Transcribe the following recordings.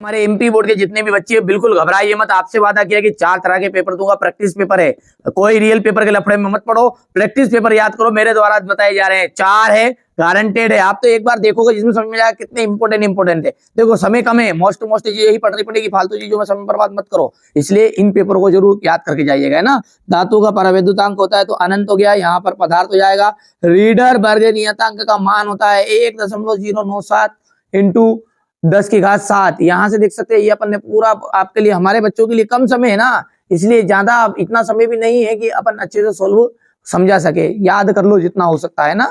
हमारे MP board के जितने भी बच्चे बिल्कुल घबराइए मत। आपसे वादा किया कि 4 तरह के पेपर दूंगा, प्रैक्टिस पेपर है, कोई रियल पेपर के लफड़े में मत पड़ो, प्रैक्टिस पेपर याद करो, मेरे द्वारा बताए जा रहे हैं। 4 है, गारंटेड है। आप तो एक बार देखोगे जिसमें समझ में जाएगा कितने इंपोर्टेंट है। देखो समय कम है, मोस्ट चीज यही पढ़नी पड़ेगी, फालतू चीजों में समय बर्बाद मत करो, इसलिए इन पेपरों को जरूर याद करके जाइएगा, है ना। धातु का परावैद्युतांक होता है तो अनंत हो गया, यहाँ पर पदार्थ हो जाएगा। रीडर वर्ग नियतांक का मान होता है 1.097 इंटू 10⁻7। यहां से देख सकते हैं, ये अपन ने पूरा आपके लिए, हमारे बच्चों के लिए कम समय है ना, इसलिए ज्यादा इतना समय भी नहीं है कि अपन अच्छे से सोल्व समझा सके। याद कर लो जितना हो सकता है ना,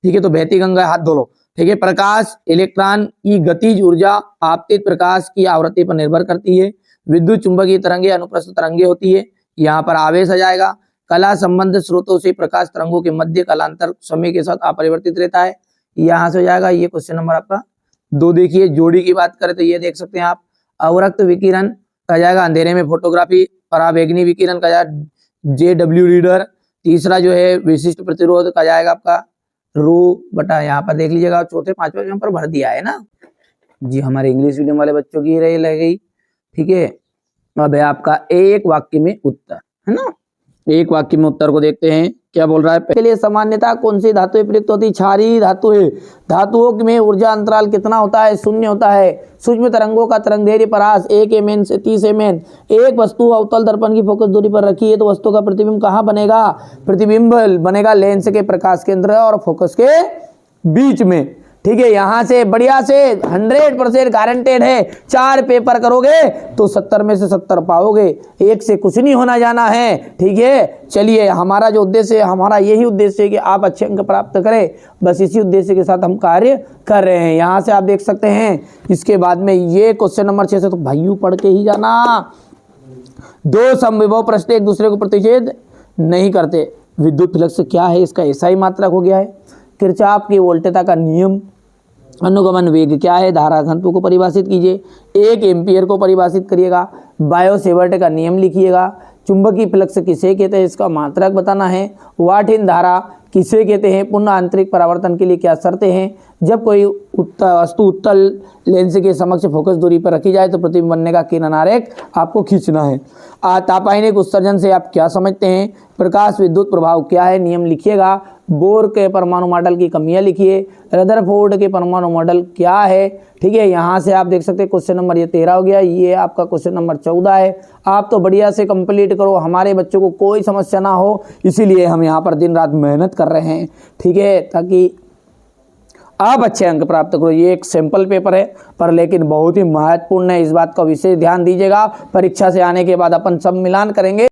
ठीक है। तो बहती गंगा हाथ धो लो, ठीक है। प्रकाश इलेक्ट्रॉन की गतिज ऊर्जा आपतित प्रकाश की आवृत्ति पर निर्भर करती है। विद्युत चुंबकीय तरंगे अनुप्रस्थ तरंगे होती है, यहाँ पर आवेश आ जाएगा। कला संबंध स्रोतों से प्रकाश तरंगों के मध्य कालांतर समय के साथ अपरिवर्तित रहता है, यहाँ से हो जाएगा। ये क्वेश्चन नंबर आपका 2। देखिए जोड़ी की बात करें तो ये देख सकते हैं आप, अवरक्त विकिरण का जाएगा अंधेरे में फोटोग्राफी, पराबैंगनी विकिरण का जाएगा JW रीडर। तीसरा जो है विशिष्ट प्रतिरोध का जाएगा आपका रू बटा, यहाँ पर देख लीजिएगा, चौथे 5वें यहाँ पर भर दिया है ना जी। हमारे इंग्लिश मीडियम वाले बच्चों की रही लग गई, ठीक है। अब है आपका एक वाक्य में उत्तर, है ना। एक वाक्य में उत्तर को देखते हैं, क्या बोल रहा है। के लिए सामान्यता कौन सी धातु प्रयुक्त होती है? क्षारीय धातु है। धातुओं में ऊर्जा अंतराल कितना होता है? 0 होता है। सूक्ष्म तरंगों का तरंगदैर्घ्य परास 1 mn से 30 mn। एक वस्तु अवतल दर्पण की फोकस दूरी पर रखी है तो वस्तु का प्रतिबिंब कहाँ बनेगा? प्रतिबिंब बनेगा लेंस के प्रकाश केंद्र और फोकस के बीच में, ठीक है। यहां से बढ़िया से 100% गारंटेड है। 4 पेपर करोगे तो 70 में से 70 पाओगे, एक से कुछ नहीं होना जाना है, ठीक है। चलिए, हमारा जो उद्देश्य है, हमारा यही उद्देश्य है कि आप अच्छे अंक प्राप्त करें, बस इसी उद्देश्य के साथ हम कार्य कर रहे हैं। यहाँ से आप देख सकते हैं, इसके बाद में ये क्वेश्चन नंबर 6 से तो भाइयों पढ़ के ही जाना। 2 समविभव प्रश्न एक दूसरे को प्रतिच्छेद नहीं करते। विद्युत फ्लक्स क्या है? इसका एसआई मात्रक हो गया है। किरचॉफ की वोल्टेता का नियम। अनुगमन वेग क्या है? धारा घनत्व को परिभाषित कीजिए। 1 एम्पियर को परिभाषित करिएगा। बायो सेवर्ट का नियम लिखिएगा। चुंबकीय फ्लक्स किसे कहते हैं? इसका मात्रक बताना है। वाट इन धारा किसे कहते हैं? पुनः आंतरिक परावर्तन के लिए क्या शर्तें हैं? जब कोई वस्तु उत्तल लेंस के समक्ष फोकस दूरी पर रखी जाए तो प्रतिबिंब बनने का किरण आरेख आपको खींचना है। तापायनिक उत्सर्जन से आप क्या समझते हैं? प्रकाश विद्युत प्रभाव क्या है? नियम लिखिएगा। बोर के परमाणु मॉडल की कमियां लिखिए। रदरफोर्ड के परमाणु मॉडल क्या है? ठीक है, यहाँ से आप देख सकते हैं क्वेश्चन नंबर ये 13 हो गया। ये आपका क्वेश्चन नंबर 14 है। आप तो बढ़िया से कंप्लीट करो, हमारे बच्चों को कोई समस्या ना हो, इसीलिए हम यहाँ पर दिन रात मेहनत कर रहे हैं, ठीक है, ताकि आप अच्छे अंक प्राप्त करो। ये एक सिंपल पेपर है पर लेकिन बहुत ही महत्वपूर्ण है, इस बात का विशेष ध्यान दीजिएगा। परीक्षा से आने के बाद अपन सब मिलान करेंगे।